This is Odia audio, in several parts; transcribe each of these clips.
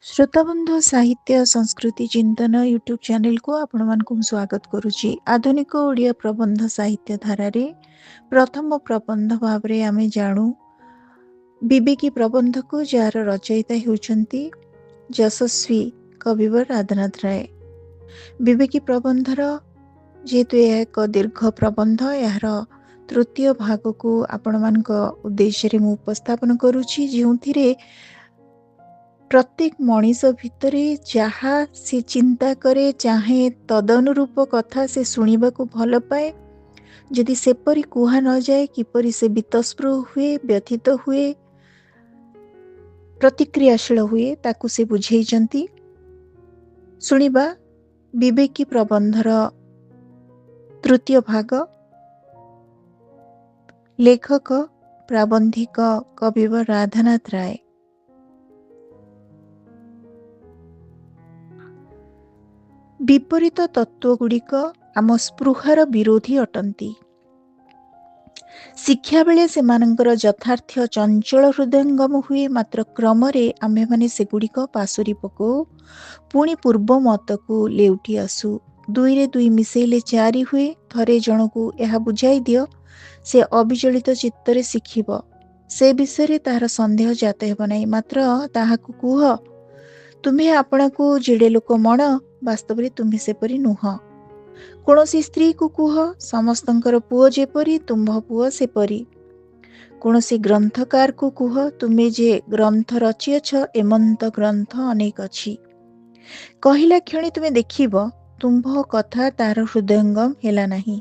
श्रोताबंधु साहित्य संस्कृति चिंतन यूट्यूब चैनल को आपण मानकु स्वागत करुछि। आधुनिक ओडिया प्रबंध साहित्य धारारे प्रथम प्रबंध भाव रे आमे जानू विवेकी प्रबंध को जार रचयिता हेउछंती यशस्वी कविवर राधानाथ राय। विवेकी प्रबंधर जेहेतु यह एक दीर्घ प्रबंध यार तृतीय भाग को आपण मानक उद्देश्य रे मु उपस्थापन करुछि, जेउथिरे प्रत्येक मनीष भितरे जहा से चिंता करे चाहे तदनुरूप कथा से शुणा को भल पाए, जदि सेपरी कुहा न जाए किपरि से बीतस्पृह हुए, व्यथित हुए, प्रतिक्रियाशील हुए, ताकू से बुझेइचंती। शुणिबा विवेकी प्रबंधर तृतीय भाग। लेखक प्राबंधिक कविवर राधानाथ राय। विपरीत तत्वगुड़िक आम स्पृहार विरोधी अटंती। शिक्षा बेले सेमानंकर यथार्थ चंचल हृदयंगम हुए, मात्र क्रमरे आमे माने सेगुड़िक पासुरी पको पुणी पूर्व मत को लेउटी आसु। दुई रे दुई मिसेले चारि हुए। थरे जनकू यह बुझाई दियो, से अविचलित चित्तरे शिखिब। से विषय तार संदेह जात हेब नाही, मात्र ताहाकू कुह तुम्हें आपना को जेड़े लोक मन, वास्तव रे तुम्हें सेपरी नुह। कौनसी स्त्री को कुह समस्तंकर पुओ जेपरी तुम्भ पुओ सेपरी। कौनसी ग्रंथकार को कुह तुम्हें जे ग्रंथ रचियछ एमंत ग्रंथ अनेक अछि। कहिला क्षणी तुम्हें देखिब तुम्भ कथा तार हृदयंगम हेला नाही।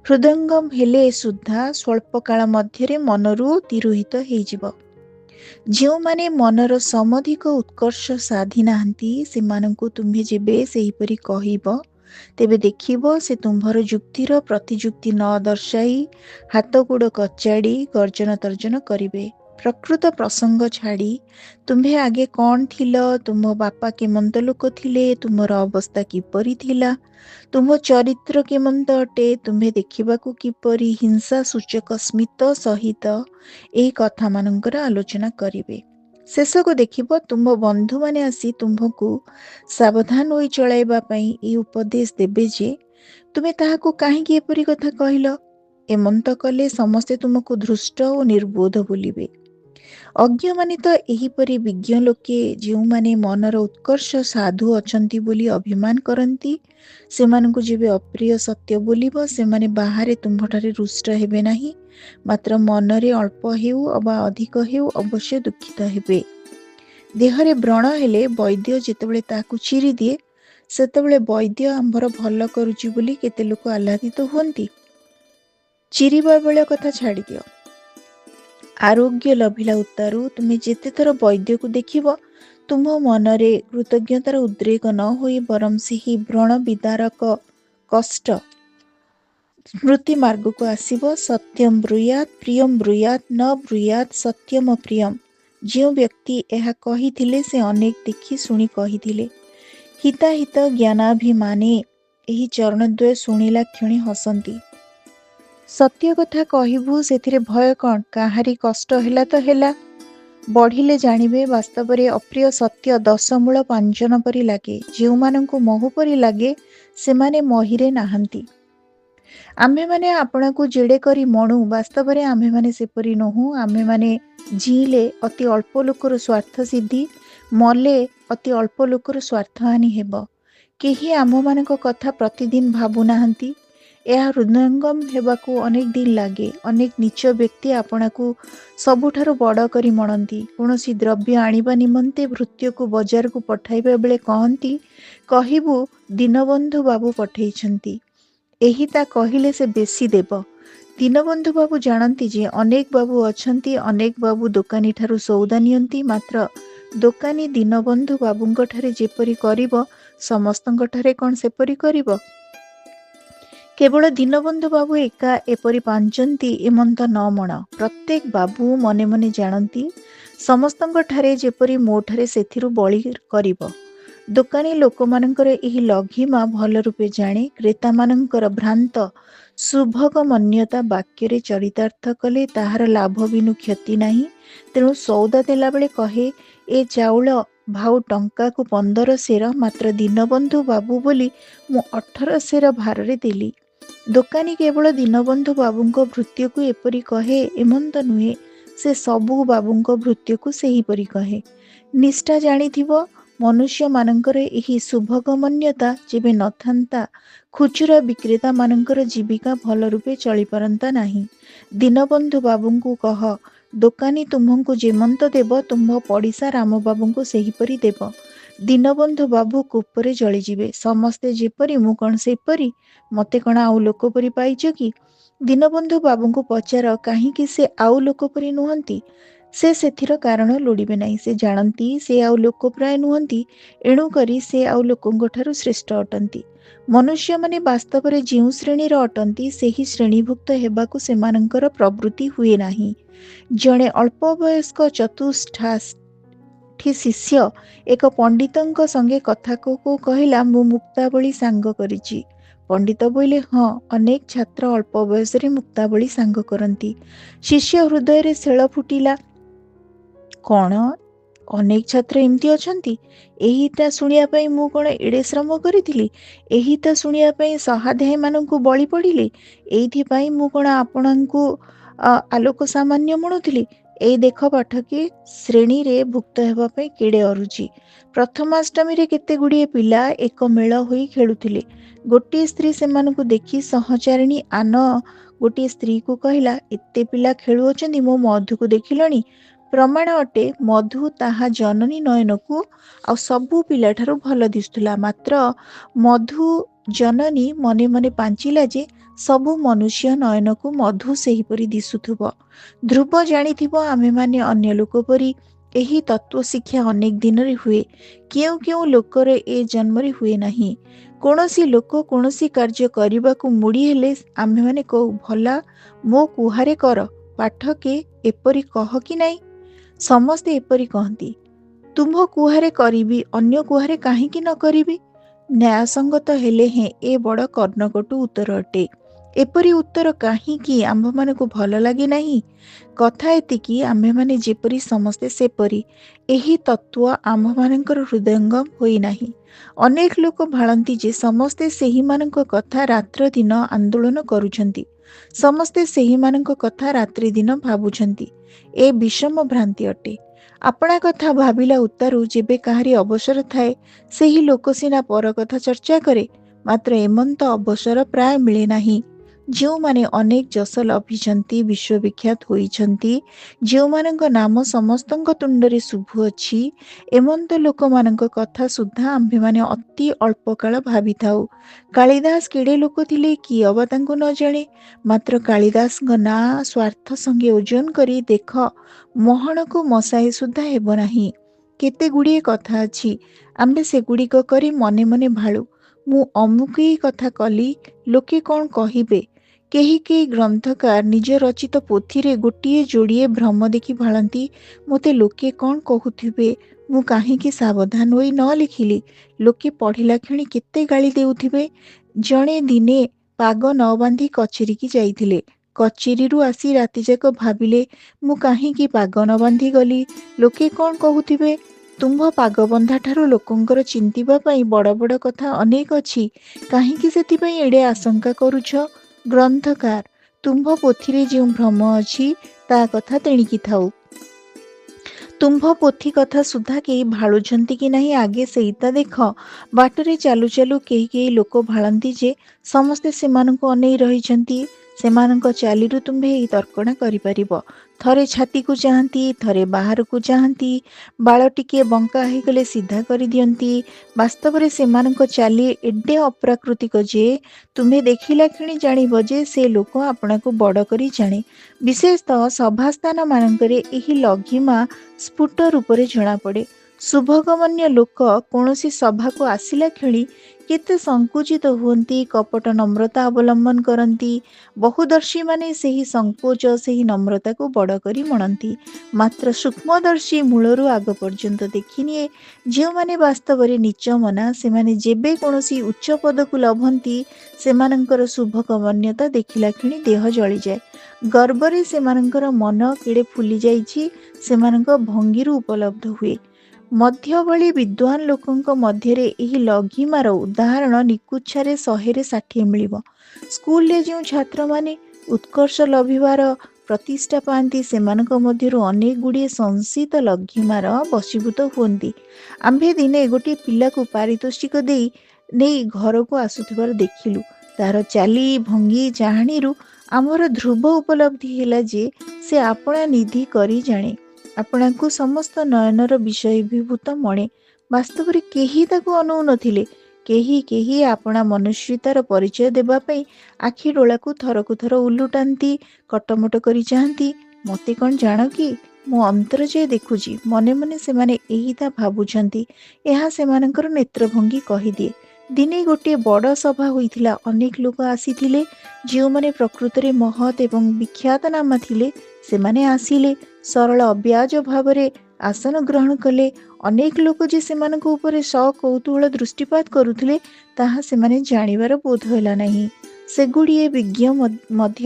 हृदयंगम हेले सुद्धा स्वल्प काल मध्यरे मनरू तिरोहित हेजिब। जो माने मनर समधिक उत्कर्ष साधी नाहंती, सेमानंकु तुम्हें जेबे सेहीपरि कहिब, तेबे देखिब से तुम्भर जुक्तिर प्रतिजुक्ति न दर्शाई हाथ गोड़ कचाड़ी गर्जन तर्जन करिवे। प्रकृत प्रसंग छाड़ी तुम्हें आगे कौन थिल, तुम बापा केमंत लोक थिले, तुमर अवस्था किपरि थिला, तुम चरित्र केमंत अटे, तुम्हें देखिबाकू किपरि, हिंसा सूचक स्मित सहित एही कथा मानकर आलोचना करिवे। शेष को देखिब तुम बंधु माने आसी तुम्भकू सावधान होई चलाइबा पई ए उपदेश देबे जे तुमे ताहाकू काहेकि एपरि कथा कहिल। एमंत कले समस्ते तुमको धृष्ट और निर्बोध बोलिबे। अज्ञ माने तो एहीपरि विज्ञ लोके जो माने मनर उत्कर्ष साधु अछंती बोली अभिमान करंती, सेमानकू जेबे अप्रिय सत्य बोलिब, सेमाने बाहरे तुम्भठारे रुष्ट हेबे नाही, मात्र मनरे अल्प हेउ अबा अधिक हेउ अवश्य दुखित हेबे। देहरे व्रण हेले वैद्य जेतेबेले ताकू चिरी दिए, सेतेबेले वैद्य आंभर भल करुची बोली केते लोक आह्लादित हुअंती। चिरिबा बेले कथा छाड़ी दियो। आरोग्य लभिला उतारू तुम्हें जेते थर वैद्य को देखिब, तुम मनरे कृतज्ञतार उद्रेक न होई बरम सेही व्रण विदारक कष्ट स्मृति मार्ग को आसिब। सत्यम ब्रूयात प्रियम ब्रूयात न ब्रूयात सत्यम प्रियम। जो व्यक्ति यह कहिथिले से अनेक देखी शुणी कहिथिले। हिताहित ज्ञानाभिमाने एही चरणद्वय शुणिला क्षणी हसंती। सत्य कथा कहिबू सेथिरे भय कौन, काहारी कष्ट हेला तो हेला, बढ़िले जानिबे। वास्तव रे अप्रिय सत्य दशमूल पांचन परी लागे। जो मानंकु महु परी लागे सेमाने महिरे नाहंती। आम्भे माने आपना को जेड़े करी मणु, वास्तव रे आम्भे माने सेपरी नहु। आम्भे माने जीले अति अल्प लोकर स्वार्थ सिद्धि, मले अति अल्प लोकर स्वार्थ हानि हेब। केही आम मानक कथा प्रतिदिन भाबु नाहंती। यह हृदयंगम हेबाकू अनेक दिन लागे। अनेक नीच व्यक्ति आपणाकू सबुठारु बड़ करी मणंती। कौनसी द्रव्य आनिबा निमंते भृत्य को बजार को पठाइबा बेले कहंती, कहिबू दीनबंधु बाबू पठेइछंती। एही ता कहिले से बेसी देव। दीनबंधु बाबू जानती जे अनेक बाबू अछंती, अनेक बाबू दोकानी ठारू सौदा नियंती, मात्र दोकानी दीनबंधु बाबूंक ठारे जेपरी करिब समस्तंक ठारे कौन सेपरी करिब। केवल दीनबंधु बाबू एका एपरी पांचंती एमंत न मण। प्रत्येक बाबू मने मने जानती समस्तंक ठारे जेपरी मो ठारे सेथिरु बळी करिब। दोकानी लोकमानंकर एही लघिमा भल रूपे जाने। क्रेता मानंकर भ्रांत शुभक मन्यता वाक्ୟରେ चरितार्थ कले ताहार लाभ बिनु क्षति नाही। तेणु सौदा देला बेले कहे ए चाउल ଭାଉ ଟଙ୍କାକୁ 15 ସେର, ମାତ୍ର ଦୀନବନ୍ଧୁ ବାବୁ ବୋଲି ମୁଁ 18 ସେର ଭାରରେ ଦେଲି। ଦୋକାନୀ କେବଳ ଦୀନବନ୍ଧୁ ବାବୁଙ୍କ ଭୃତ୍ୟକୁ ଏପରି କହେ ଏମନ୍ତ ନୁହେଁ, ସେ ସବୁ ବାବୁଙ୍କ ଭୃତ୍ୟକୁ ସେହିପରି କହେ। ନିଷ୍ଠା ଜାଣିଥିବ, ମନୁଷ୍ୟମାନଙ୍କର ଏହି ଶୁଭଗମନ୍ୟତା ଯେବେ ନଥାନ୍ତା, ଖୁଚୁରା ବିକ୍ରେତାମାନଙ୍କର ଜୀବିକା ଭଲ ରୂପେ ଚଳିପାରନ୍ତା ନାହିଁ। ଦୀନବନ୍ଧୁ ବାବୁଙ୍କୁ କହ, ଦୋକାନୀ ତୁମ୍ଭଙ୍କୁ ଯେମନ୍ତ ଦେବ, ତୁମ୍ଭ ପଡ଼ିଶା ରାମବାବୁଙ୍କୁ ସେହିପରି ଦେବ। ଦୀନବନ୍ଧୁ ବାବୁ କୋପରେ ଜଳିଯିବେ। ସମସ୍ତେ ଯେପରି ମୁଁ କ'ଣ ସେପରି? ମୋତେ କ'ଣ ଆଉ ଲୋକ ପରି ପାଇଛ କି? ଦୀନବନ୍ଧୁ ବାବୁଙ୍କୁ ପଚାର, କାହିଁକି ସେ ଆଉ ଲୋକ ପରି ନୁହନ୍ତି? ସେ ସେଥିର କାରଣ ଲୋଡ଼ିବେ ନାହିଁ। ସେ ଜାଣନ୍ତି ସେ ଆଉ ଲୋକ ପ୍ରାୟ ନୁହନ୍ତି, ଏଣୁକରି ସେ ଆଉ ଲୋକଙ୍କଠାରୁ ଶ୍ରେଷ୍ଠ ଅଟନ୍ତି। ମନୁଷ୍ୟମାନେ ବାସ୍ତବରେ ଯେଉଁ ଶ୍ରେଣୀର ଅଟନ୍ତି, ସେହି ଶ୍ରେଣୀଭୁକ୍ତ ହେବାକୁ ସେମାନଙ୍କର ପ୍ରବୃତ୍ତି ହୁଏ ନାହିଁ। ଜଣେ ଅଳ୍ପ ବୟସ୍କ ଚତୁଷ୍ଠାଠି ଶିଷ୍ୟ ଏକ ପଣ୍ଡିତଙ୍କ ସଙ୍ଗେ କଥା କହୁ କହୁ କହିଲା, ମୁଁ ମୁକ୍ତାବଳୀ ସାଙ୍ଗ କରିଛି। ପଣ୍ଡିତ ବୋଇଲେ, ହଁ, ଅନେକ ଛାତ୍ର ଅଳ୍ପ ବୟସରେ ମୁକ୍ତାବଳୀ ସାଙ୍ଗ କରନ୍ତି। ଶିଷ୍ୟ ହୃଦୟରେ ଶେଳ ଫୁଟିଲା। କ'ଣ ଅନେକ ଛାତ୍ର ଏମିତି ଅଛନ୍ତି? ଏହିଟା ଶୁଣିବା ପାଇଁ ମୁଁ କ'ଣ ଏଡ଼େ ଶ୍ରମ କରିଥିଲି? ଏହିଟା ଶୁଣିବା ପାଇଁ ସହାଧ୍ୟାୟୀମାନଙ୍କୁ ବଳି ପଡ଼ିଲି? ଏଇଥିପାଇଁ ମୁଁ କ'ଣ ଆପଣଙ୍କୁ ଆଲୋକ ସାମାନ୍ୟ ମଣୁଥିଲି? ଏଇ ଦେଖ ପାଠକେ, ଶ୍ରେଣୀରେ ଭୁକ୍ତ ହେବା ପାଇଁ କେଡ଼େ ଅରୁଚି। ପ୍ରଥମାଷ୍ଟମୀରେ କେତେ ଗୁଡ଼ିଏ ପିଲା ଏକ ମେଳ ହୋଇ ଖେଳୁଥିଲେ। ଗୋଟିଏ ସ୍ତ୍ରୀ ସେମାନଙ୍କୁ ଦେଖି ସହଚାରିଣୀ ଆନ ଗୋଟିଏ ସ୍ତ୍ରୀକୁ କହିଲା, ଏତେ ପିଲା ଖେଳୁଅଛନ୍ତି, ମୋ ମଧୁକୁ ଦେଖିଲଣି? ପ୍ରମାଣ ଅଟେ, ମଧୁ ତାହା ଜନନୀ ନୟନକୁ ଆଉ ସବୁ ପିଲାଠାରୁ ଭଲ ଦିଶୁଥିଲା। ମାତ୍ର ମଧୁ ଜନନୀ ମନେ ମନେ ପାଞ୍ଚିଲା ଯେ ସବୁ ମନୁଷ୍ୟ ନୟନକୁ ମଧୁ ସେହିପରି ଦିଶୁଥିବ। ଧ୍ରୁବ ଜାଣିଥିବ, ଆମେମାନେ ଅନ୍ୟ ଲୋକ ପରି। ଏହି ତତ୍ତ୍ୱ ଶିକ୍ଷା ଅନେକ ଦିନରେ ହୁଏ। କେଉଁ କେଉଁ ଲୋକର ଏ ଜନ୍ମରେ ହୁଏ ନାହିଁ। କୌଣସି ଲୋକ କୌଣସି କାର୍ଯ୍ୟ କରିବାକୁ ମୁଡ଼ି ହେଲେ ଆମେମାନେ କହୁ, ଭଲା ମୋ କୁହାରେ କର। ପାଠକେ, ଏପରି କହ କି ନାହିଁ? ସମସ୍ତେ ଏପରି କହନ୍ତି। ତୁମ୍ଭ କୁହାରେ କରିବି, ଅନ୍ୟ କୁହାରେ କାହିଁକି ନ କରିବି? ନ୍ୟାୟସଙ୍ଗତ ହେଲେ ହେଁ ଏ ବଡ଼ କର୍ଣ୍ଣକଟୁ ଉତ୍ତର ଅଟେ। ଏପରି ଉତ୍ତର କାହିଁକି ଆମ୍ଭମାନଙ୍କୁ ଭଲ ଲାଗେ ନାହିଁ? କଥା ଏତିକି, ଆମ୍ଭେମାନେ ଯେପରି ସମସ୍ତେ ସେପରି। ଏହି ତତ୍ତ୍ୱ ଆମ୍ଭମାନଙ୍କର ହୃଦୟଙ୍ଗମ ହୋଇନାହିଁ। ଅନେକ ଲୋକ ଭାଳନ୍ତି ଯେ ସମସ୍ତେ ସେହିମାନଙ୍କ କଥା ରାତ୍ର ଦିନ ଆନ୍ଦୋଳନ କରୁଛନ୍ତି, ସମସ୍ତେ ସେହିମାନଙ୍କ କଥା ରାତ୍ରି ଦିନ ଭାବୁଛନ୍ତି। ଏ ବିଷମ ଭ୍ରାନ୍ତି ଅଟେ। ଆପଣା କଥା ଭାବିଲା ଉତ୍ତାରୁ ଯେବେ କାହାରି ଅବସର ଥାଏ, ସେହି ଲୋକ ସିନା ପର କଥା ଚର୍ଚ୍ଚା କରେ, ମାତ୍ର ଏମନ୍ତ ଅବସର ପ୍ରାୟ ମିଳେ ନାହିଁ। ଯେଉଁମାନେ ଅନେକ ଯଶ ଲଭିଛନ୍ତି, ବିଶ୍ୱବିଖ୍ୟାତ ହୋଇଛନ୍ତି, ଯେଉଁମାନଙ୍କ ନାମ ସମସ୍ତଙ୍କ ତୁଣ୍ଡରେ ଶୁଭୁଅଛି, ଏମନ୍ତ ଲୋକମାନଙ୍କ କଥା ସୁଦ୍ଧା ଆମ୍ଭେମାନେ ଅତି ଅଳ୍ପ କାଳ ଭାବିଥାଉ। କାଳିଦାସ କେଡ଼େ ଲୋକ ଥିଲେ, କିଏ ଅବା ତାଙ୍କୁ ନ ଜାଣେ? ମାତ୍ର କାଳିଦାସଙ୍କ ନାଁ ସ୍ୱାର୍ଥ ସଙ୍ଗେ ଓଜନ କରି ଦେଖ, ମହଣକୁ ମଶାଏ ସୁଦ୍ଧା ହେବ ନାହିଁ। କେତେ ଗୁଡ଼ିଏ କଥା ଅଛି, ଆମ୍ଭେ ସେଗୁଡ଼ିକ କରି ମନେ ମନେ ଭାଳୁ, ମୁଁ ଅମୁକେଇ କଥା କଲି, ଲୋକେ କ'ଣ କହିବେ? କେହି କେହି ଗ୍ରନ୍ଥକାର ନିଜ ରଚିତ ପୋଥିରେ ଗୋଟିଏ ଯୋଡ଼ିଏ ଭ୍ରମ ଦେଖି ଭାଳନ୍ତି, ମୋତେ ଲୋକେ କ'ଣ କହୁଥିବେ, ମୁଁ କାହିଁକି ସାବଧାନ ହୋଇ ନ ଲେଖିଲି? ଲୋକେ ପଢ଼ିଲା କ୍ଷଣି କେତେ ଗାଳି ଦେଉଥିବେ। ଜଣେ ଦିନେ ପାଗ ନ ବାନ୍ଧି କଚେରିକି ଯାଇଥିଲେ। କଚେରିରୁ ଆସି ରାତିଯାକ ଭାବିଲେ, ମୁଁ କାହିଁକି ପାଗ ନ ବାନ୍ଧି ଗଲି? ଲୋକେ କ'ଣ କହୁଥିବେ? ତୁମ୍ଭ ପାଗବନ୍ଧା ଠାରୁ ଲୋକଙ୍କର ଚିନ୍ତିବା ପାଇଁ ବଡ଼ ବଡ଼ କଥା ଅନେକ ଅଛି, କାହିଁକି ସେଥିପାଇଁ ଏଡ଼େ ଆଶଙ୍କା କରୁଛ? ଗ୍ରନ୍ଥକାର, ତୁମ୍ଭ ପୋଥିରେ ଯେଉଁ ଭ୍ରମ ଅଛି, ତା କଥା ତେଣିକି ଥାଉ। ତୁମ୍ଭ ପୋଥି କଥା ସୁଦ୍ଧା କେହି ଭାଳୁଛନ୍ତି କି ନାହିଁ, ଆଗେ ସେଇଟା ଦେଖ। ବାଟରେ ଚାଲୁ ଚାଲୁ କେହି କେହି ଲୋକ ଭାଳନ୍ତି ଯେ ସମସ୍ତେ ସେମାନଙ୍କୁ ଅନେଇ ରହିଛନ୍ତି। ସେମାନଙ୍କ ଚାଲିରୁ ତୁମ୍ଭେ ଏହି ତର୍କଣା କରିପାରିବ। ଥରେ ଛାତିକୁ ଚାହାନ୍ତି, ଥରେ ବାହାରକୁ ଚାହାନ୍ତି, ବାଳ ଟିକିଏ ବଙ୍କା ହୋଇଗଲେ ସିଧା କରିଦିଅନ୍ତି। ବାସ୍ତବରେ ସେମାନଙ୍କ ଚାଲି ଏଡ଼େ ଅପ୍ରାକୃତିକ ଯେ ତୁମ୍ଭେ ଦେଖିଲା କ୍ଷଣି ଜାଣିବ ଯେ ସେ ଲୋକ ଆପଣାକୁ ବଡ଼ କରି ଜାଣେ। ବିଶେଷତଃ ସଭାସ୍ଥାନମାନଙ୍କରେ ଏହି ଲଘିମା ସ୍ଫୁଟ ରୂପରେ ଜଣାପଡ଼େ। ଶୁଭଗମନ୍ୟ ଲୋକ କୌଣସି ସଭାକୁ ଆସିଲା କ୍ଷଣି କେତେ ସଙ୍କୁଚିତ ହୁଅନ୍ତି, କପଟ ନମ୍ରତା ଅବଲମ୍ବନ କରନ୍ତି। ବହୁଦର୍ଶୀମାନେ ସେହି ସଙ୍କୋଚ, ସେହି ନମ୍ରତାକୁ ବଡ଼ କରି ମଣନ୍ତି। ମାତ୍ର ସୂକ୍ଷ୍ମଦର୍ଶୀ ମୂଳରୁ ଆଗ ପର୍ଯ୍ୟନ୍ତ ଦେଖିନିଏ, ଯେଉଁମାନେ ବାସ୍ତବରେ ନୀଚମନା, ସେମାନେ ଯେବେ କୌଣସି ଉଚ୍ଚ ପଦକୁ ଲଭନ୍ତି, ସେମାନଙ୍କର ଶୁଭଗମନ୍ୟତା ଦେଖିଲା କ୍ଷଣି ଦେହ ଜଳିଯାଏ। ଗର୍ବରେ ସେମାନଙ୍କର ମନ କେଡ଼େ ଫୁଲି ଯାଇଛି, ସେମାନଙ୍କ ଭଙ୍ଗୀରୁ ଉପଲବ୍ଧ ହୁଏ। ମଧ୍ୟବଳି ବିଦ୍ୱାନ ଲୋକଙ୍କ ମଧ୍ୟରେ ଏହି ଲଘିମାର ଉଦାହରଣ ନିକୁଚ୍ଛାରେ 100-60 ମିଳିବ। ସ୍କୁଲରେ ଯେଉଁ ଛାତ୍ରମାନେ ଉତ୍କର୍ଷ ଲଭିବାର ପ୍ରତିଷ୍ଠା ପାଆନ୍ତି ସେମାନଙ୍କ ମଧ୍ୟରୁ ଅନେକ ଗୁଡ଼ିଏ ସଂଶିତ ଲଘିମାର ବଶୀଭୂତ ହୁଅନ୍ତି। ଆମ୍ଭେ ଦିନେ ଗୋଟିଏ ପିଲାକୁ ପାରିତୋଷିକ ନେଇ ଘରକୁ ଆସୁଥିବାର ଦେଖିଲୁ। ତାହାର ଚାଲି ଭଙ୍ଗି ଚାହାଣୀରୁ ଆମର ଧ୍ରୁବ ଉପଲବ୍ଧି ହେଲା ଯେ ସେ ଆପଣା ନିଧି କରି ଜାଣେ। ଆପଣାକୁ ସମସ୍ତ ନୟନର ବିଷୟୀଭୂତ ମଣେ। ବାସ୍ତବରେ କେହି ତାକୁ ଅନଉ ନଥିଲେ। କେହି ଆପଣା ମନୁଷ୍ୟତାର ପରିଚୟ ଦେବା ପାଇଁ ଆଖି ଡୋଳାକୁ ଥରକୁ ଥର ଉଲୁଟାନ୍ତି, କଟମଟ କରି ଚାହାନ୍ତି। ମୋତେ କ'ଣ ଜାଣ କି? ମୁଁ ଅନ୍ତର୍ଯାୟୀ ଦେଖୁଛି, ମନେ ମନେ ସେମାନେ ଏହିଟା ଭାବୁଛନ୍ତି। ଏହା ସେମାନଙ୍କର ନେତ୍ରଭଙ୍ଗୀ କହିଦିଏ। ଦିନେ ଗୋଟିଏ ବଡ଼ ସଭା ହୋଇଥିଲା। ଅନେକ ଲୋକ ଆସିଥିଲେ। ଯେଉଁମାନେ ପ୍ରକୃତରେ ମହତ୍ ଏବଂ ବିଖ୍ୟାତନାମା ଥିଲେ ସେମାନେ ଆସିଲେ। ସରଳ ଅବ୍ୟାଜ ଭାବରେ ଆସନ ଗ୍ରହଣ କଲେ। ଅନେକ ଲୋକ ଯେ ସେମାନଙ୍କ ଉପରେ ସକୌତୂହଳ ଦୃଷ୍ଟିପାତ କରୁଥିଲେ ତାହା ସେମାନେ ଜାଣିବାର ବୋଧ ହେଲା ନାହିଁ। ସେଗୁଡ଼ିଏ ବିଜ୍ଞ ମଧ୍ୟ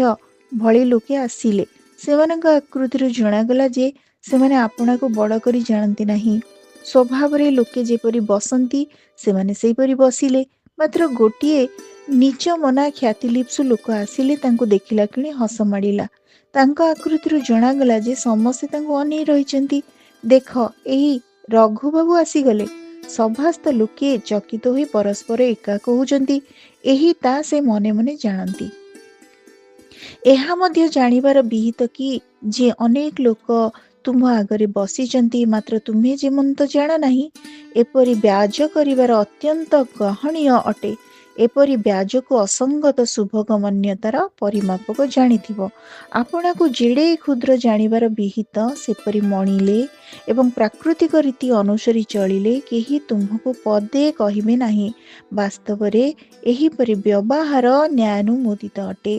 ଭଳି ଲୋକେ ଆସିଲେ। ସେମାନଙ୍କ ଆକୃତିରୁ ଜଣାଗଲା ଯେ ସେମାନେ ଆପଣାକୁ ବଡ଼ କରି ଜାଣନ୍ତି ନାହିଁ। ସ୍ୱଭାବରେ ଲୋକେ ଯେପରି ବସନ୍ତି ସେମାନେ ସେହିପରି ବସିଲେ। ମାତ୍ର ଗୋଟିଏ ନିଚମନା ଖ୍ୟାତିଲିପ୍ସୁ ଲୋକ ଆସିଲେ। ତାଙ୍କୁ ଦେଖିଲା କ୍ଷଣି ହସ ମାଡ଼ିଲା। ତାଙ୍କ ଆକୃତିରୁ ଜଣାଗଲା ଯେ ସମସ୍ତେ ତାଙ୍କୁ ଅନେଇ ରହିଛନ୍ତି। ଦେଖ, ଏହି ରଘୁବାବୁ ଆସିଗଲେ। ସଭାସ୍ଥ ଲୋକେ ଚକିତ ହୋଇ ପରସ୍ପର ଏକା କହୁଛନ୍ତି। ଏହି ତା ସେ ମନେ ମନେ ଜାଣନ୍ତି। ଏହା ମଧ୍ୟ ଜାଣିବାର ବିହିତ କି ଯେ ଅନେକ ଲୋକ ତୁମ ଆଗରେ ବସିଛନ୍ତି, ମାତ୍ର ତୁମେ ଯେମନ୍ତ ଜାଣ ନାହିଁ। ଏପରି ବ୍ୟାଜ କରିବାର ଅତ୍ୟନ୍ତ ଗହଣୀୟ ଅଟେ। ଏପରି ବ୍ୟାଜକୁ ଅସଙ୍ଗତ ଶୁଭଗମନ୍ୟତାର ପରିମାପକ ଜାଣିଥିବ। ଆପଣାକୁ ଯେଡ଼େ କ୍ଷୁଦ୍ର ଜାଣିବାର ବିହିତ ସେପରି ମଣିଲେ ଏବଂ ପ୍ରାକୃତିକ ରୀତି ଅନୁସରି ଚଳିଲେ କେହି ତୁମକୁ ପଦେ କହିବେ ନାହିଁ। ବାସ୍ତବରେ ଏହିପରି ବ୍ୟବହାର ନ୍ୟାୟାନୁମୋଦିତ ଅଟେ।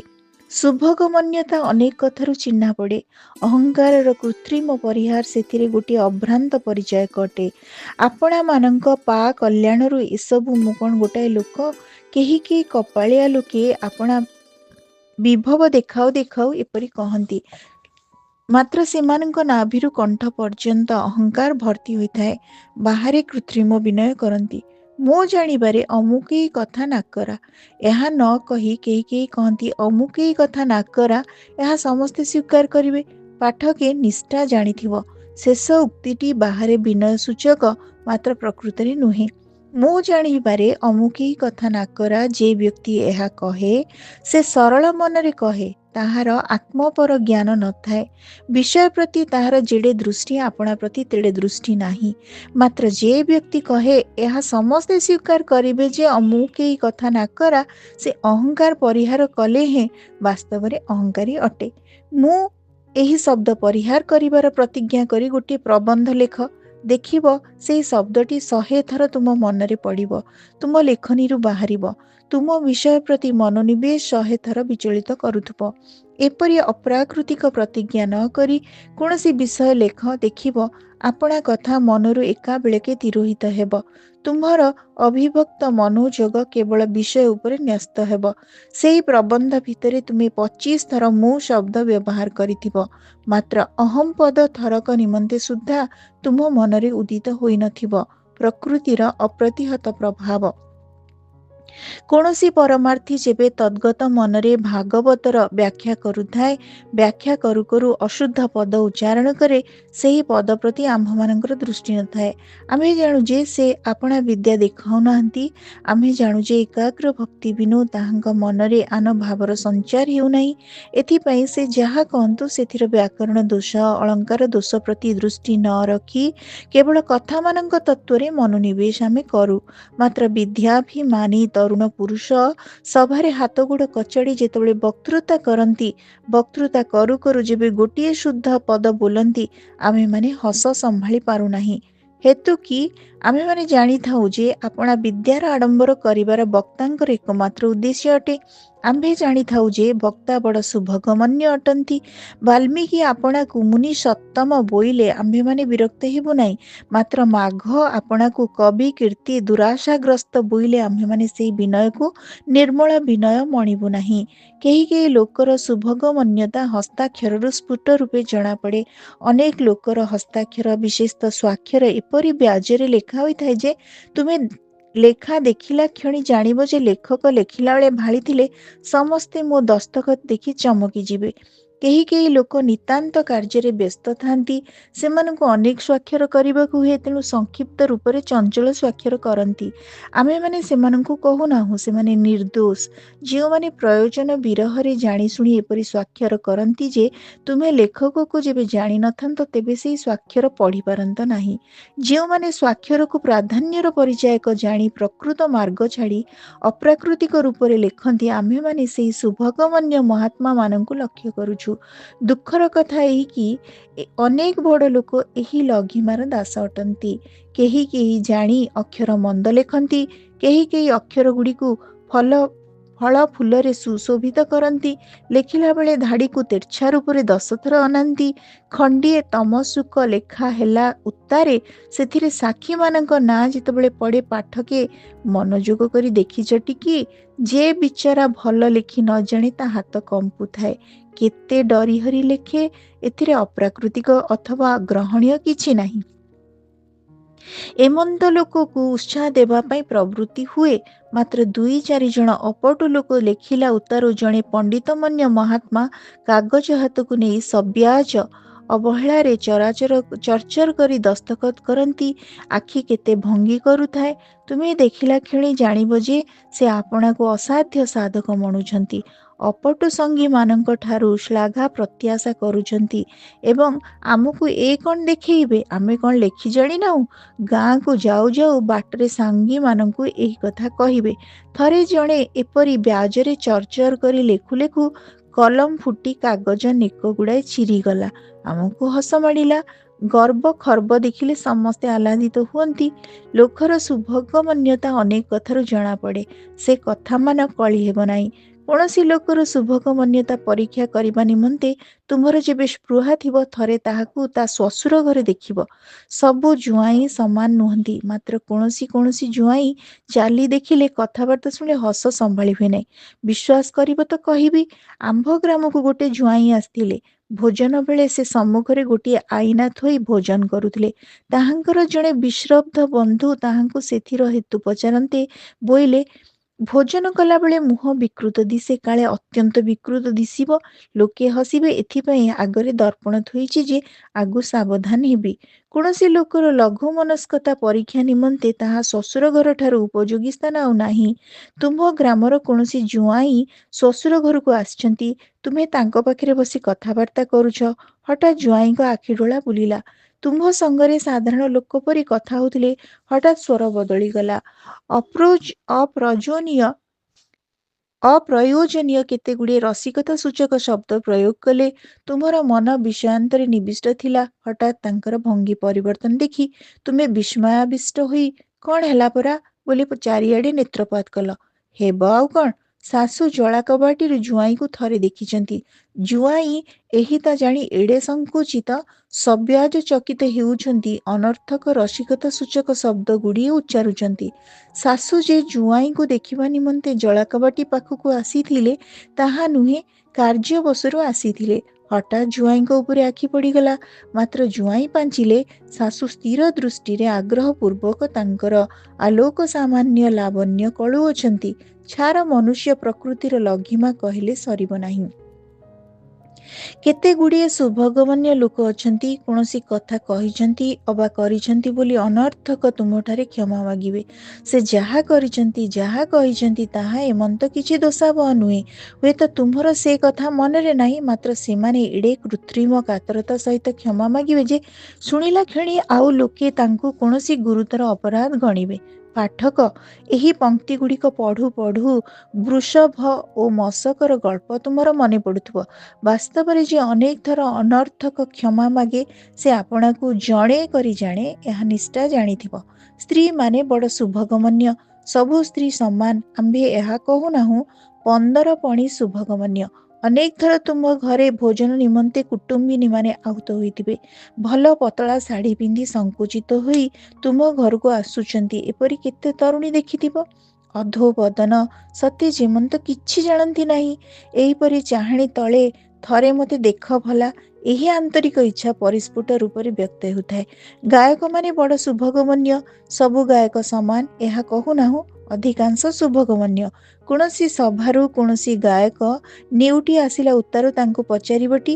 ଶୁଭଗମନ୍ୟତା ଅନେକ କଥାରୁ ଚିହ୍ନା ପଡ଼େ। ଅହଙ୍କାରର କୃତ୍ରିମ ପରିହାର ସେଥିରେ ଗୋଟିଏ ଅଭ୍ରାନ୍ତ ପରିଚାୟକ ଅଟେ। ଆପଣାମାନଙ୍କ ପା କଲ୍ୟାଣରୁ ଏସବୁ ମୁଁ କ'ଣ ଗୋଟାଏ ଲୋକ? କେହି କପାଳିଆ ଲୋକେ ଆପଣା ବିଭବ ଦେଖାଉ ଦେଖାଉ ଏପରି କହନ୍ତି। ମାତ୍ର ସେମାନଙ୍କ ନାଭିରୁ କଣ୍ଠ ପର୍ଯ୍ୟନ୍ତ ଅହଙ୍କାର ଭର୍ତ୍ତି ହୋଇଥାଏ। ବାହାରେ କୃତ୍ରିମ ବିନୟ କରନ୍ତି। ମୋ ଜାଣିବାରେ ଅମୁକେଇ କଥା ନାକରା। ଏହା ନ କହି କେହି କହନ୍ତି ଅମୁକେଇ କଥା ନାକରା। ଏହା ସମସ୍ତେ ସ୍ୱୀକାର କରିବେ। ପାଠକେ ନିଷ୍ଠା ଜାଣିଥିବ। ଶେଷ ଉକ୍ତିଟି ବାହାରେ ବିନୟ ସୂଚକ, ମାତ୍ର ପ୍ରକୃତରେ ନୁହେଁ। ମୁଁ ଜାଣିବାରେ ଅମୁକେଇ କଥା ନାକରା ଯେ ବ୍ୟକ୍ତି ଏହା କହେ ସେ ସରଳ ମନରେ କହେ। ତାହାର ଆତ୍ମପର ଜ୍ଞାନ ନଥାଏ। ବିଷୟ ପ୍ରତି ତାହାର ଯେଡ଼େ ଦୃଷ୍ଟି ଆପଣା ପ୍ରତି ତେଡ଼େ ଦୃଷ୍ଟି ନାହିଁ। ମାତ୍ର ଯେ ବ୍ୟକ୍ତି କହେ ଏହା ସମସ୍ତେ ସ୍ୱୀକାର କରିବେ ଯେ ଅମୁକେଇ କଥା ନାକରା, ସେ ଅହଙ୍କାର ପରିହାର କଲେ ହେଁ ବାସ୍ତବରେ ଅହଙ୍କାରୀ ଅଟେ। ମୁଁ ଏହି ଶବ୍ଦ ପରିହାର କରିବାର ପ୍ରତିଜ୍ଞା କରି ଗୋଟିଏ ପ୍ରବନ୍ଧ ଲେଖ। ଦେଖିବ ସେହି ଶବ୍ଦଟି 100 ଥର ତୁମ ମନରେ ପଡ଼ିବ, ତୁମ ଲେଖନୀରୁ ବାହାରିବ। ତୁମ ବିଷୟ ପ୍ରତି ମନୋନିବେଶ 100 ଥର ବିଚଳିତ କରୁଥିବ। ଏପରି ଅପ୍ରାକୃତିକ ପ୍ରତିଜ୍ଞା ନ କରି କୌଣସି ବିଷୟ ଲେଖ। ଦେଖିବ ଆପଣା କଥା ମନରୁ ଏକାବେଳକେ ତିରୋହିତ ହେବ। ତୁମ୍ଭର ଅବିଭକ୍ତ ମନୋଯୋଗ କେବଳ ବିଷୟ ଉପରେ ନ୍ୟସ୍ତ ହେବ। ସେହି ପ୍ରବନ୍ଧ ଭିତରେ ତୁମେ 25 ଥର ମୁଁ ଶବ୍ଦ ବ୍ୟବହାର କରିଥିବ, ମାତ୍ର ଅହଂ ପଦ ଥରକ ନିମନ୍ତେ ସୁଦ୍ଧା ତୁମ ମନରେ ଉଦିତ ହୋଇନଥିବ ପ୍ରକୃତିର ଅପ୍ରତିହତ ପ୍ରଭାବ। କୌଣସି ପରମାର୍ଥୀ ଯେବେ ତଦ୍ଗତ ମନରେ ଭାଗବତର ବ୍ୟାଖ୍ୟା କରୁଥାଏ, ବ୍ୟାଖ୍ୟା କରୁ କରୁ ଅଶୁଦ୍ଧ ପଦ ଉଚ୍ଚାରଣ କରେ, ସେହି ପଦ ପ୍ରତି ଆମ୍ଭମାନଙ୍କର ଦୃଷ୍ଟି ନଥାଏ। ଆମେ ଜାଣୁ ଯେ ସେ ଆପଣା ବିଦ୍ୟା ଦେଖାଉନାହାନ୍ତି। ଆମେ ଜାଣୁ ଯେ ଏକାଗ୍ର ଭକ୍ତି ବିନୁ ତାହାଙ୍କ ମନରେ ଆନ ଭାବର ସଞ୍ଚାର ହେଉନାହିଁ। ଏଥିପାଇଁ ସେ ଯାହା କହନ୍ତୁ ସେଥିର ବ୍ୟାକରଣ ଦୋଷ, ଅଳଙ୍କାର ଦୋଷ ପ୍ରତି ଦୃଷ୍ଟି ନ ରଖି କେବଳ କଥାମାନଙ୍କ ତତ୍ତ୍ୱରେ ମନୋନିବେଶ ଆମେ କରୁ। ମାତ୍ର ବିଦ୍ୟାଭିମାନୀ ତରୁଣ ପୁରୁଷ ସଭାରେ ହାତଗୋଡ଼ କଚାଡ଼ି ଯେତେବେଳେ ବକ୍ତୃତା କରନ୍ତି, ବକ୍ତୃତା କରୁ କରୁ ଯେବେ ଗୋଟିଏ ଶୁଦ୍ଧ ପଦ ବୋଲନ୍ତି, ଆମେମାନେ ହସ ସମ୍ଭାଳି ପାରୁନାହିଁ। ହେତୁ କି ଆମେମାନେ ଜାଣିଥାଉ ଯେ ଆପଣା ବିଦ୍ୟାର ଆଡ଼ମ୍ବର କରିବାର ବକ୍ତାଙ୍କର ଏକମାତ୍ର ଉଦ୍ଦେଶ୍ୟ ଅଟେ। ଆମ୍ଭେ ଜାଣିଥାଉ ଯେ ବକ୍ତା ବଡ଼ ଶୁଭଗମନ୍ୟ ଅଟନ୍ତି। ବାଲ୍ମୀକି ଆପଣାକୁ ମୁନି ସତ୍ତମ ବୋଇଲେ ଆମ୍ଭେମାନେ ବିରକ୍ତ ହେବୁ ନାହିଁ, ମାତ୍ର ମାଘ ଆପଣାକୁ କବି କୀର୍ତ୍ତି ଦୁରାଶାଗ୍ରସ୍ତ ବୋଇଲେ ଆମ୍ଭେମାନେ ସେହି ବିନୟକୁ ନିର୍ମଳ ବିନୟ ମଣିବୁ ନାହିଁ। କେହି କେହି ଲୋକର ଶୁଭଗମନ୍ୟତା ହସ୍ତାକ୍ଷରରୁ ସ୍ଫୁଟ ରୂପେ ଜଣାପଡ଼େ। ଅନେକ ଲୋକର ହସ୍ତାକ୍ଷର, ବିଶେଷତଃ ସ୍ୱାକ୍ଷର ଏପରି ବ୍ୟାଜରେ ଲେଖା ହୋଇଥାଏ ଯେ ତୁମେ ଲେଖା ଦେଖିଲା କ୍ଷଣି ଜାଣିବ ଯେ ଲେଖକ ଲେଖିଲା ବେଳେ ଭାଳିଥିଲେ ସମସ୍ତେ ମୋ ଦସ୍ତଖତ ଦେଖି ଚମକିଯିବେ। କେହି କେହି ଲୋକ ନିତାନ୍ତ କାର୍ଯ୍ୟରେ ବ୍ୟସ୍ତ ଥାନ୍ତି। ସେମାନଙ୍କୁ ଅନେକ ସ୍ୱାକ୍ଷର କରିବାକୁ ହୁଏ, ତେଣୁ ସଂକ୍ଷିପ୍ତ ରୂପରେ ଚଞ୍ଚଳ ସ୍ୱାକ୍ଷର କରନ୍ତି। ଆମେମାନେ ସେମାନଙ୍କୁ କହୁନାହୁଁ, ସେମାନେ ନିର୍ଦ୍ଦୋଷ। ଯେଉଁମାନେ ପ୍ରୟୋଜନ ବିରହରେ ଜାଣିଶୁଣି ଏପରି ସ୍ୱାକ୍ଷର କରନ୍ତି ଯେ ତୁମେ ଲେଖକକୁ ଯେବେ ଜାଣିନଥାନ୍ତ ତେବେ ସେହି ସ୍ୱାକ୍ଷର ପଢ଼ିପାରନ୍ତ ନାହିଁ। ଯେଉଁମାନେ ସ୍ୱାକ୍ଷରକୁ ପ୍ରାଧାନ୍ୟର ପରିଚାୟକ ଜାଣି ପ୍ରକୃତ ମାର୍ଗ ଛାଡ଼ି ଅପ୍ରାକୃତିକ ରୂପରେ ଲେଖନ୍ତି, ଆମ୍ଭେମାନେ ସେହି ଶୁଭଗମନ୍ୟ ମହାତ୍ମାମାନଙ୍କୁ ଲକ୍ଷ୍ୟ କରୁଛୁ। ଦୁଃଖର କଥା ଏହିକି ଅନେକ ବଡ଼ ଲୋକ ଏହି ଲଘିମାର ଦାସ ଅଟନ୍ତି। କେହି କେହି ଜାଣି ଅକ୍ଷର ମନ୍ଦ ଲେଖନ୍ତି, କେହି କେହି ଅକ୍ଷରଗୁଡ଼ିକୁ ଫଳ ଫୁଲରେ ସୁଶୋଭିତ କରନ୍ତି। ଲେଖିଲା ବେଳେ ଧାଡ଼ିକୁ ତେର୍ଛା ରୂପରେ 10 ଥର ଅନାନ୍ତି। ଖଣ୍ଡିଏ ତମସୁକ ଲେଖା ହେଲା ଉତ୍ତାରେ ସେଥିରେ ସାକ୍ଷୀମାନଙ୍କ ନାଁ ଯେତେବେଳେ ପଡ଼େ, ପାଠକେ ମନୋଯୋଗ କରି ଦେଖିଛଟି କି ଯେ ବିଚାରା ଭଲ ଲେଖି ନ ଜାଣେ ତା ହାତ କମ୍ପୁଥାଏ। କେତେ ଡରିହରି ଲେଖେ, ଏଥିରେ ଅପ୍ରାକୃତିକ ଅଥବା ଗ୍ରହଣୀୟ କିଛି ନାହିଁ। ଏମନ୍ତ ଲୋକକୁ ଉତ୍ସାହ ଦେବା ପାଇଁ ପ୍ରବୃତ୍ତି ହୁଏ, ମାତ୍ର 2-4 ଜଣ ଅପଟୁ ଲୋକ ଲେଖିଲା ଉତ୍ତାରୁ ଜଣେ ପଣ୍ଡିତମନ୍ୟ ମହାତ୍ମା କାଗଜ ହାତକୁ ନେଇ ସବ୍ୟାଜ ଅବହେଳାରେ ଚରଚର କରି ଦସ୍ତଖତ କରନ୍ତି। ଆଖି କେତେ ଭଙ୍ଗୀ କରୁଥାଏ। ତୁମେ ଦେଖିଲା କ୍ଷଣି ଜାଣିବ ଯେ ସେ ଆପଣାକୁ ଅସାଧ୍ୟ ସାଧକ ମଣୁଛନ୍ତି, ଅପଟୁ ସଙ୍ଗୀମାନଙ୍କ ଠାରୁ ଶ୍ଲାଘା ପ୍ରତ୍ୟାଶା କରୁଛନ୍ତି ଏବଂ ଆମକୁ ଏ କ'ଣ ଦେଖେଇବେ, ଆମେ କ'ଣ ଲେଖି ଜାଣିନାହୁଁ। ଗାଁକୁ ଯାଉ ଯାଉ ବାଟରେ ସାଙ୍ଗୀମାନଙ୍କୁ ଏହି କଥା କହିବେ। ଥରେ ଜଣେ ଏପରି ବ୍ୟାଜରେ ଚରଚର କରି ଲେଖୁ ଲେଖୁ କଲମ ଫୁଟି କାଗଜ ନେକ ଗୁଡ଼ାଏ ଚିରିଗଲା। ଆମକୁ ହସ ମାଡ଼ିଲା। ଗର୍ବ ଖର୍ବ ଦେଖିଲେ ସମସ୍ତେ ଆହ୍ଲାଦିତ ହୁଅନ୍ତି। ଲୋକର ଶୁଭଗମନ୍ୟତା ଅନେକ କଥାରୁ ଜଣାପଡ଼େ। ସେ କଥାମାନ କଳି ହେବ ନାହିଁ। କୌଣସି ଲୋକର ଶୁଭଗମନ୍ୟତା ପରୀକ୍ଷା କରିବା ନିମନ୍ତେ ତୁମର ଯେବେ ସ୍ପୃହା ଥିବ, ଥରେ ତାହାକୁ ତା ଶ୍ୱଶୁର ଘରେ ଦେଖିବ। ସବୁ ଜୁଆଇଁ ସମାନ ନୁହନ୍ତି, ମାତ୍ର କୌଣସି କୌଣସି ଜୁଆଇଁ ଚାଲି ଦେଖିଲେ, କଥାବାର୍ତ୍ତା ଶୁଣିଲେ ହସ ସମ୍ଭାଳି ହୁଏ ନାହିଁ। ବିଶ୍ୱାସ କରିବ ତ କହିବି, ଆମ୍ଭ ଗ୍ରାମକୁ ଗୋଟେ ଜୁଆଇଁ ଆସିଥିଲେ। ଭୋଜନ ବେଳେ ସେ ସମ୍ମୁଖରେ ଗୋଟିଏ ଆଇନା ଥୋଇ ଭୋଜନ କରୁଥିଲେ। ତାହାଙ୍କର ଜଣେ ବିଶ୍ରବ୍ଧ ବନ୍ଧୁ ତାହାଙ୍କୁ ସେଥିର ହେତୁ ପଚାରନ୍ତେ ବୋଇଲେ, ଭୋଜନ କଲାବେଳେ ମୁହଁ ବିକୃତ ଦିଶେ, କାଳେ ଅତ୍ୟନ୍ତ ବିକୃତ ଦିଶିବ, ଲୋକେ ହସିବେ, ଏଥିପାଇଁ ଆଗରେ ଦର୍ପଣ ଥୋଇଛି ଯେ ଆଗୁ ସାବଧାନ ହେବି। କୌଣସି ଲୋକର ଲଘୁ ମନସ୍କତା ପରୀକ୍ଷା ନିମନ୍ତେ ତାହା ଶ୍ୱଶୁର ଘରଠାରୁ ଉପଯୋଗୀ ସ୍ଥାନ ଆଉ ନାହିଁ। ତୁମ୍ଭ ଗ୍ରାମର କୌଣସି ଜୁଆଇଁ ଶ୍ୱଶୁର ଘରକୁ ଆସିଛନ୍ତି, ତୁମେ ତାଙ୍କ ପାଖରେ ବସି କଥାବାର୍ତ୍ତା କରୁଛ। ହଠାତ୍ ଜୁଆଇଁଙ୍କ ଆଖି ଡୋଳା ବୁଲିଲା। ତୁମ୍ଭ ସଙ୍ଗରେ ସାଧାରଣ ଲୋକ ପରି କଥା ହେଉଥିଲେ, ହଠାତ୍ ସ୍ୱର ବଦଳିଗଲା। ଅପ୍ରୟୋଜନୀୟ କେତେଗୁଡ଼ିଏ ରସିକତା ସୂଚକ ଶବ୍ଦ ପ୍ରୟୋଗ କଲେ। ତୁମର ମନ ବିଷୟାନ୍ତରେ ନିବିଷ୍ଟ ଥିଲା। ହଠାତ୍ ତାଙ୍କର ଭଙ୍ଗୀ ପରିବର୍ତ୍ତନ ଦେଖି ତୁମେ ବିସ୍ମୟାବିଷ୍ଟ ହୋଇ କ'ଣ ହେଲା ପରା ବୋଲି ଚାରିଆଡ଼େ ନେତ୍ରପାତ କଲ। ହେବ ଆଉ କ'ଣ, ଶାଶୁ ଜଳା କବାଟିରୁ ଜୁଆଇଁକୁ ଥରେ ଦେଖିଛନ୍ତି। ଜୁଆଇଁ ଏହି ତା ଜାଣି ଏଡ଼େ ସଂକୁଚିତ, ସବ୍ୟାଜ ଚକିତ ହେଉଛନ୍ତି, ଅନର୍ଥକ ରସିକତା ସୂଚକ ଶବ୍ଦ ଗୁଡ଼ିଏ ଉଚ୍ଚାରୁଛନ୍ତି। ଶାଶୁ ଯେ ଜୁଆଇଁକୁ ଦେଖିବା ନିମନ୍ତେ ଜଳାକବାଟି ପାଖକୁ ଆସିଥିଲେ ତାହା ନୁହେଁ, କାର୍ଯ୍ୟବଶରୁ ଆସିଥିଲେ। ହଠାତ୍ ଜୁଆଇଁଙ୍କ ଉପରେ ଆଖି ପଡ଼ିଗଲା, ମାତ୍ର ଜୁଆଇଁ ପାଞ୍ଚିଲେ। ଶାଶୁ ସ୍ଥିର ଦୃଷ୍ଟିରେ ଆଗ୍ରହପୂର୍ବକ ତାଙ୍କର ଆଲୋକ ସାମାନ୍ୟ ଲାବଣ୍ୟ କଳୁଅଛନ୍ତି। ଛାର ମନୁଷ୍ୟ ପ୍ରକୃତିର ଲଘିମା କହିଲେ ସରିବ ନାହିଁ। କେତେ ଗୁଡ଼ିଏ ଶୁଭଗମନ୍ୟ ଲୋକ ଅଛନ୍ତି, କୌଣସି କଥା କହିଛନ୍ତି ଅବା କରିଛନ୍ତି ବୋଲି ଅନର୍ଥକ ତୁମଠାରେ କ୍ଷମା ମାଗିବେ। ସେ ଯାହା କରିଛନ୍ତି, ଯାହା କହିଛନ୍ତି ତାହା ଏମନ୍ତ କିଛି ଦୋଷାବହ ନୁହେଁ। ହୁଏତ ତୁମ୍ଭର ସେ କଥା ମନରେ ନାହିଁ, ମାତ୍ର ସେମାନେ ଏଡ଼େ କୃତ୍ରିମ କାତରତା ସହିତ କ୍ଷମା ମାଗିବେ ଯେ ଶୁଣିଲା କ୍ଷଣି ଆଉ ଲୋକେ ତାଙ୍କୁ କୌଣସି ଗୁରୁତର ଅପରାଧ ଗଣିବେ। ପାଠକ, ଏହି ପଂକ୍ତିଗୁଡ଼ିକ ପଢ଼ୁ ପଢ଼ୁ ବୃଷଭ ଓ ମଶକର ଗଳ୍ପ ତୁମର ମନେ ପଡ଼ୁଥିବ। ବାସ୍ତବରେ ଯେ ଅନେକ ଥର ଅନର୍ଥକ କ୍ଷମା ମାଗେ, ସେ ଆପଣାକୁ ଜଣେ କରି ଜାଣେ, ଏହା ନିଷ୍ଠା ଜାଣିଥିବ। ସ୍ତ୍ରୀମାନେ ବଡ଼ ଶୁଭଗମନ୍ୟ, ସବୁ ସ୍ତ୍ରୀ ସମାନ ଆମ୍ଭେ ଏହା କହୁନାହୁଁ। 15 ପଣି ଶୁଭଗମନ୍ୟ। ଅନେକ ଥର ତୁମ ଘରେ ଭୋଜନ ନିମନ୍ତେ କୁଟୁମ୍ବିନୀ ମାନେ ଆହୁତ ହୋଇଥିବେ। ଭଲ ପତଳା ଶାଢ଼ୀ ପିନ୍ଧି ସଂକୁଚିତ ହୋଇ ତୁମ ଘରକୁ ଆସୁଛନ୍ତି ଏପରି କେତେ ତରୁଣୀ ଦେଖିଥିବ। ଅଧୋବଦନ ସତେ ଯେମନ୍ତ କିଛି ଜାଣନ୍ତି ନାହିଁ। ଏହିପରି ଚାହାଣୀ ତଳେ ଥରେ ମୋତେ ଦେଖ ଭଲା, ଏହି ଆନ୍ତରିକ ଇଚ୍ଛା ପରିସ୍ଫୁଟ ରୂପରେ ବ୍ୟକ୍ତ ହେଉଥାଏ। ଗାୟକମାନେ ବଡ଼ ଶୁଭଗମନ୍ୟ। ସବୁ ଗାୟକ ସମାନ ଏହା କହୁନାହୁଁ, ଅଧିକାଂଶ ଶୁଭଗମନ୍ୟ। କୌଣସି ସଭାରୁ କୌଣସି ଗାୟକ ନେଉଟି ଆସିଲା ଉତ୍ତାରୁ ତାଙ୍କୁ ପଚାରିବଟି,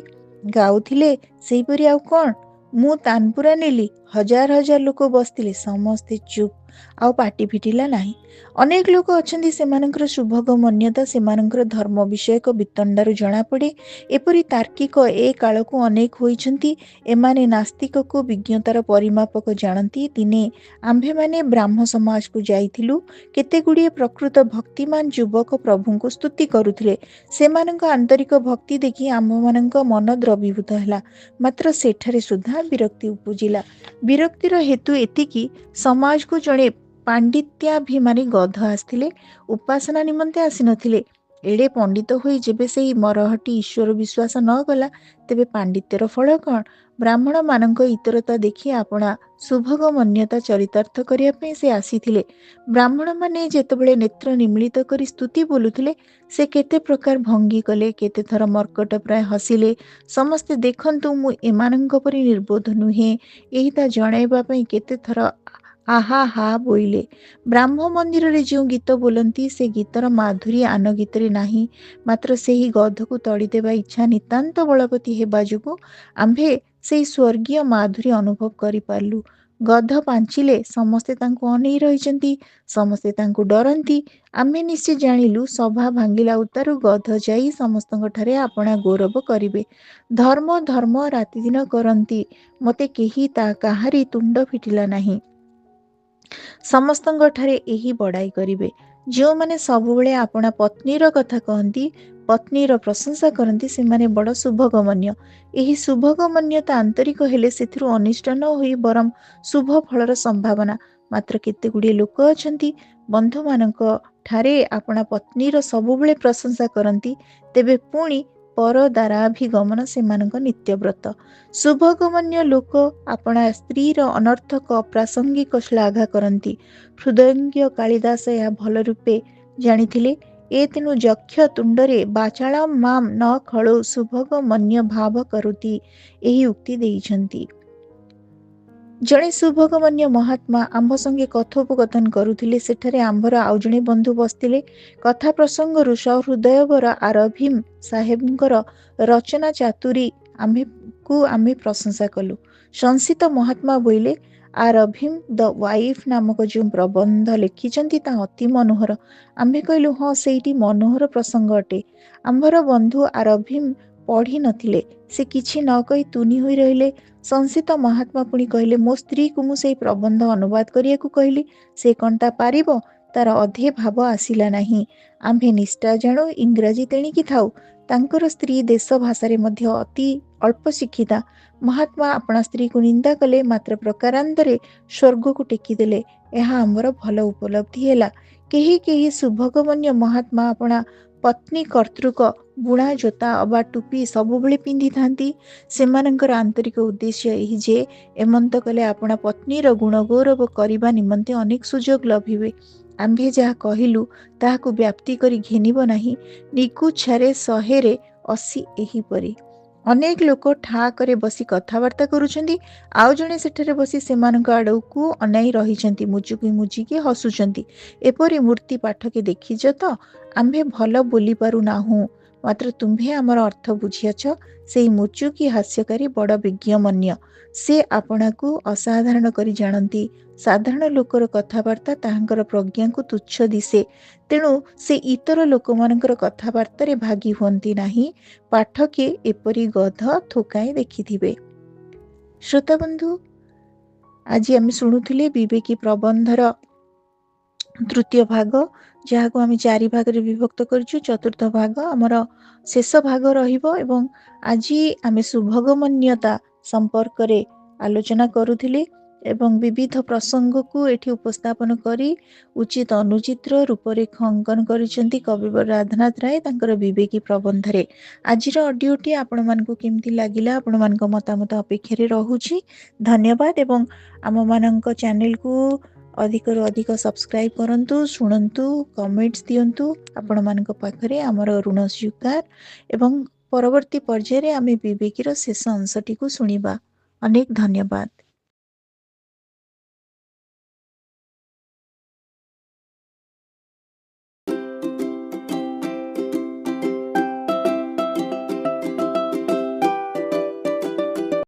ଗାଉଥିଲେ ସେହିପରି ଆଉ କ'ଣ? ମୁଁ ତାନପୁରା ନେଲି, ହଜାର ହଜାର ଲୋକ ବସିଥିଲେ, ସମସ୍ତେ ଚୁପ୍, ଆଉ ପାଟି ଫିଟିଲା ନାହିଁ। ଅନେକ ଲୋକ ଅଛନ୍ତି, ସେମାନଙ୍କର ଶୁଭଗମନ୍ୟତା ସେମାନଙ୍କର ଧର୍ମ ବିଷୟକ ବିତଣ୍ଡାରୁ ଜଣାପଡ଼େ। ଏପରି ତାର୍କିକ ଏ କାଳକୁ ଅନେକ ହୋଇଛନ୍ତି। ଏମାନେ ନାସ୍ତିକକୁ ବିଜ୍ଞତାର ପରିମାପକ ଜାଣନ୍ତି। ଦିନେ ଆମ୍ଭେମାନେ ବ୍ରାହ୍ମ ସମାଜକୁ ଯାଇଥିଲୁ। କେତେଗୁଡ଼ିଏ ପ୍ରକୃତ ଭକ୍ତିମାନ ଯୁବକ ପ୍ରଭୁଙ୍କୁ ସ୍ତୁତି କରୁଥିଲେ। ସେମାନଙ୍କ ଆନ୍ତରିକ ଭକ୍ତି ଦେଖି ଆମ୍ଭମାନଙ୍କ ମନ ଦ୍ରବୀଭୂତ ହେଲା। ମାତ୍ର ସେଠାରେ ସୁଦ୍ଧା ବିରକ୍ତି ଉପୁଜିଲା। ବିରକ୍ତିର ହେତୁ ଏତିକି, ସମାଜକୁ ଜଣେ ପାଣ୍ଡିତ୍ୟାଭିମାନୀ ଗଧ ଆସିଥିଲେ, ଉପାସନା ନିମନ୍ତେ ଆସିନଥିଲେ। ଏଡ଼େ ପଣ୍ଡିତ ହୋଇ ଯେବେ ସେହି ମରହଟି ଈଶ୍ୱର ବିଶ୍ୱାସ ନ କଲା, ତେବେ ପାଣ୍ଡିତ୍ୟର ଫଳ କ'ଣ? ବ୍ରାହ୍ମଣମାନଙ୍କ ଇତରତା ଦେଖି ଆପଣା ଶୁଭଗମନ୍ୟତା ଚରିତାର୍ଥ କରିବା ପାଇଁ ସେ ଆସିଥିଲେ। ବ୍ରାହ୍ମଣମାନେ ଯେତେବେଳେ ନେତ୍ର ନିମୀଳିତ କରି ସ୍ତୁତି ବୋଲୁଥିଲେ, ସେ କେତେ ପ୍ରକାର ଭଙ୍ଗୀ କଲେ, କେତେଥର ମର୍କଟପ୍ରାୟ ହସିଲେ। ସମସ୍ତେ ଦେଖନ୍ତୁ, ମୁଁ ଏମାନଙ୍କ ପରି ନିର୍ବୋଧ ନୁହେଁ, ଏହି ତା ଜଣାଇବା ପାଇଁ କେତେଥର ଆହା ହା ବୋଇଲେ। ବ୍ରାହ୍ମ ମନ୍ଦିରରେ ଯେଉଁ ଗୀତ ବୋଲନ୍ତି, ସେ ଗୀତର ମାଧୁରୀ ଆନ ଗୀତରେ ନାହିଁ। ମାତ୍ର ସେହି ଗଧକୁ ତଡ଼ିଦେବା ଇଚ୍ଛା ନିତାନ୍ତ ବଳବତୀ ହେବା ଯୋଗୁଁ ଆମ୍ଭେ ସେହି ସ୍ୱର୍ଗୀୟ ମାଧୁରୀ ଅନୁଭବ କରିପାରିଲୁ। ଗଧ ପାଞ୍ଚିଲେ ସମସ୍ତେ ତାଙ୍କୁ ଅନେଇ ରହିଛନ୍ତି, ସମସ୍ତେ ତାଙ୍କୁ ଡରନ୍ତି। ଆମେ ନିଶ୍ଚେ ଜାଣିଲୁ, ସଭା ଭାଙ୍ଗିଲା ଉତ୍ତାରୁ ଗଧ ଯାଇ ସମସ୍ତଙ୍କଠାରେ ଆପଣା ଗୌରବ କରିବେ। ଧର୍ମ ଧର୍ମ ରାତିଦିନ କରନ୍ତି, ମୋତେ କେହି କାହାରି ତୁଣ୍ଡ ଫିଟିଲା ନାହିଁ। ସମସ୍ତଙ୍କଠାରେ ଏହି ବଡ଼ାଇ କରିବେ। ଯେଉଁମାନେ ସବୁବେଳେ ଆପଣା ପତ୍ନୀର କଥା କହନ୍ତି, ପତ୍ନୀର ପ୍ରଶଂସା କରନ୍ତି, ସେମାନେ ବଡ଼ ଶୁଭଗମନ୍ୟ। ଏହି ଶୁଭଗମନ୍ୟତା ଆନ୍ତରିକ ହେଲେ ସେଥିରୁ ଅନିଷ୍ଟ ନ ହୋଇ ବରଂ ଶୁଭ ଫଳର ସମ୍ଭାବନା। ମାତ୍ର କେତେଗୁଡ଼ିଏ ଲୋକ ଅଛନ୍ତି, ବନ୍ଧୁମାନଙ୍କ ଠାରେ ଆପଣା ପତ୍ନୀର ସବୁବେଳେ ପ୍ରଶଂସା କରନ୍ତି, ତେବେ ପୁଣି ପରଦାରାଭିଗମନ ସେମାନଙ୍କ ନିତ୍ୟବ୍ରତ। ଶୁଭଗମନ୍ୟ ଲୋକ ଆପଣା ସ୍ତ୍ରୀର ଅନର୍ଥକ ଅପ୍ରାସଙ୍ଗିକ ଶ୍ଳାଘା କରନ୍ତି। ହୃଦୟଙ୍ଗମ କାଳିଦାସ ଏହା ଭଲ ରୂପେ ଜାଣିଥିଲେ। ଏ ତେଣୁ ଯକ୍ଷ ତୁଣ୍ଡରେ ବାଚାଳମ୍ ମାମ୍ ନ ଖଳୁ ଶୁଭଗମନ୍ୟ ଭାବ କରୁତି, ଏହି ଉକ୍ତି ଦେଇଛନ୍ତି। ଜଣେ ଶୁଭଗମନ୍ୟ ମହାତ୍ମା ଆମ୍ଭ ସଙ୍ଗେ କଥୋପକଥନ କରୁଥିଲେ। ସେଠାରେ ଆମ୍ଭର ଆଉ ଜଣେ ବନ୍ଧୁ ବସିଥିଲେ। କଥା ପ୍ରସଙ୍ଗରୁ ସହୃଦୟବର ଆରଭିମ୍ ସାହେବଙ୍କର ରଚନା ଚାତୁରୀ ଆମେ ପ୍ରଶଂସା କଲୁ। ସଂସିତ ମହାତ୍ମା ବୋଇଲେ, ଆରଭିମ୍ ଦ ୱାଇଫ୍ ନାମକ ଯେଉଁ ପ୍ରବନ୍ଧ ଲେଖିଛନ୍ତି, ତାହା ଅତି ମନୋହର। ଆମ୍ଭେ କହିଲୁ, ହଁ, ସେଇଟି ମନୋହର ପ୍ରସଙ୍ଗ ଅଟେ। ଆମ୍ଭର ବନ୍ଧୁ ଆରଭିମ୍ ପଢ଼ି ନଥିଲେ। ସେ କିଛି ନ କହି ତୁନି ହୋଇ ରହିଲେ। ସଂସିତ ମହାତ୍ମା ପୁଣି କହିଲେ, ମୋ ସ୍ତ୍ରୀକୁ ମୁଁ ସେହି ପ୍ରବନ୍ଧ ଅନୁବାଦ କରିବାକୁ କହିଲି, ସେ କ'ଣ ତା ପାରିବ? ତାର ଅଧେ ଭାବ ଆସିଲା ନାହିଁ। ଆମ୍ଭେ ନିଷ୍ଠା ଜାଣୁ, ଇଂରାଜୀ ତେଣିକି ଥାଉ। ତାଙ୍କର ସ୍ତ୍ରୀ ଦେଶ ଭାଷାରେ ମଧ୍ୟ ଅତି ଅଳ୍ପ ଶିକ୍ଷିତା। ମହାତ୍ମା ଆପଣା ସ୍ତ୍ରୀକୁ ନିନ୍ଦା କଲେ, ମାତ୍ର ପ୍ରକାରାନ୍ତରେ ସ୍ୱର୍ଗକୁ ଟେକିଦେଲେ। ଏହା ଆମର ଭଲ ଉପଲବ୍ଧି ହେଲା। କେହି କେହି ଶୁଭଗମନ୍ୟ ମହାତ୍ମା ଆପଣା ପତ୍ନୀ କର୍ତ୍ତୃକ ବୁଣା ଜୋତା ଅବା ଟୁପି ସବୁବେଳେ ପିନ୍ଧିଥାନ୍ତି। ସେମାନଙ୍କର ଆନ୍ତରିକ ଉଦ୍ଦେଶ୍ୟ ଏହି ଯେ, ଏମନ୍ତ କଲେ ଆପଣା ପତ୍ନୀର ଗୁଣଗୌରବ କରିବା ନିମନ୍ତେ ଅନେକ ସୁଯୋଗ ଲଭିବେ। ଆମ୍ଭେ ଯାହା କହିଲୁ ତାହାକୁ ବ୍ୟାପ୍ତି କରି ଘେନିବ ନାହିଁ। ନିକୁଚ୍ଛାରେ 100ରେ 80 ଏହିପରି। ଅନେକ ଲୋକ ଠା କରି ବସି କଥାବାର୍ତ୍ତା କରୁଛନ୍ତି, ଆଉ ଜଣେ ସେଠାରେ ବସି ସେମାନଙ୍କ ଆଡ଼କୁ ଅନାଇ ରହିଛନ୍ତି, ମୁଚୁକି ମୁଚିକି ହସୁଛନ୍ତି। ଏପରି ମୂର୍ତ୍ତି ପାଠକେ ଦେଖିଛ ତ? ଆମ୍ଭେ ଭଲ ବୋଲି ପାରୁନାହୁଁ, ମାତ୍ର ତୁମ୍ଭେ ଆମର ଅର୍ଥ ବୁଝିଅଛ। ସେହି ମୁଚୁକି ହାସ୍ୟକାରୀ ବଡ଼ ବିଜ୍ଞମନ୍ୟ। ସେ ଆପଣାକୁ ଅସାଧାରଣ କରି ଜାଣନ୍ତି। ସାଧାରଣ ଲୋକର କଥାବାର୍ତ୍ତା ତାହାଙ୍କର ପ୍ରଜ୍ଞାକୁ ତୁଚ୍ଛ ଦିଶେ। ତେଣୁ ସେ ଇତର ଲୋକମାନଙ୍କର କଥାବାର୍ତ୍ତାରେ ଭାଗି ହୁଅନ୍ତି ନାହିଁ। ପାଠକେ ଏପରି ଗଧ ଥୋକାଏ ଦେଖିଥିବେ। ଶ୍ରୋତାବନ୍ଧୁ, ଆଜି ଆମେ ଶୁଣୁଥିଲେ ବିବେକୀ ପ୍ରବନ୍ଧର ତୃତୀୟ ଭାଗ, ଯାହାକୁ ଆମେ 4 ଭାଗରେ ବିଭକ୍ତ କରିଛୁ। ଚତୁର୍ଥ ଭାଗ ଆମର ଶେଷ ଭାଗ ରହିବ। ଏବଂ ଆଜି ଆମେ ଶୁଭଗମନ୍ୟତା ସମ୍ପର୍କରେ ଆଲୋଚନା କରୁଥିଲେ। ଏବଂ ବିବିଧ ପ୍ରସଙ୍ଗକୁ ଏଠି ଉପସ୍ଥାପନ କରି ଉଚିତ ଅନୁଚିତର ରୂପରେଖ ଅଙ୍କନ କରିଛନ୍ତି କବିବର ରାଧାନାଥ ରାୟ ତାଙ୍କର ବିବେକୀ ପ୍ରବନ୍ଧରେ। ଆଜିର ଅଡିଓଟି ଆପଣମାନଙ୍କୁ କେମିତି ଲାଗିଲା, ଆପଣମାନଙ୍କ ମତାମତ ଅପେକ୍ଷାରେ ରହୁଛି। ଧନ୍ୟବାଦ ଏବଂ ଆମମାନଙ୍କ ଚ୍ୟାନେଲକୁ ଅଧିକରୁ ଅଧିକ ସବସ୍କ୍ରାଇବ୍ କରନ୍ତୁ, ଶୁଣନ୍ତୁ, କମେଣ୍ଟସ୍ ଦିଅନ୍ତୁ। ଆପଣମାନଙ୍କ ପାଖରେ ଆମର ଋଣ ସ୍ୱୀକାର ଏବଂ ପରବର୍ତ୍ତୀ ପର୍ଯ୍ୟାୟରେ ଆମେ ବିବେକୀର ଶେଷ ଅଂଶଟିକୁ ଶୁଣିବା। ଅନେକ ଧନ୍ୟବାଦ।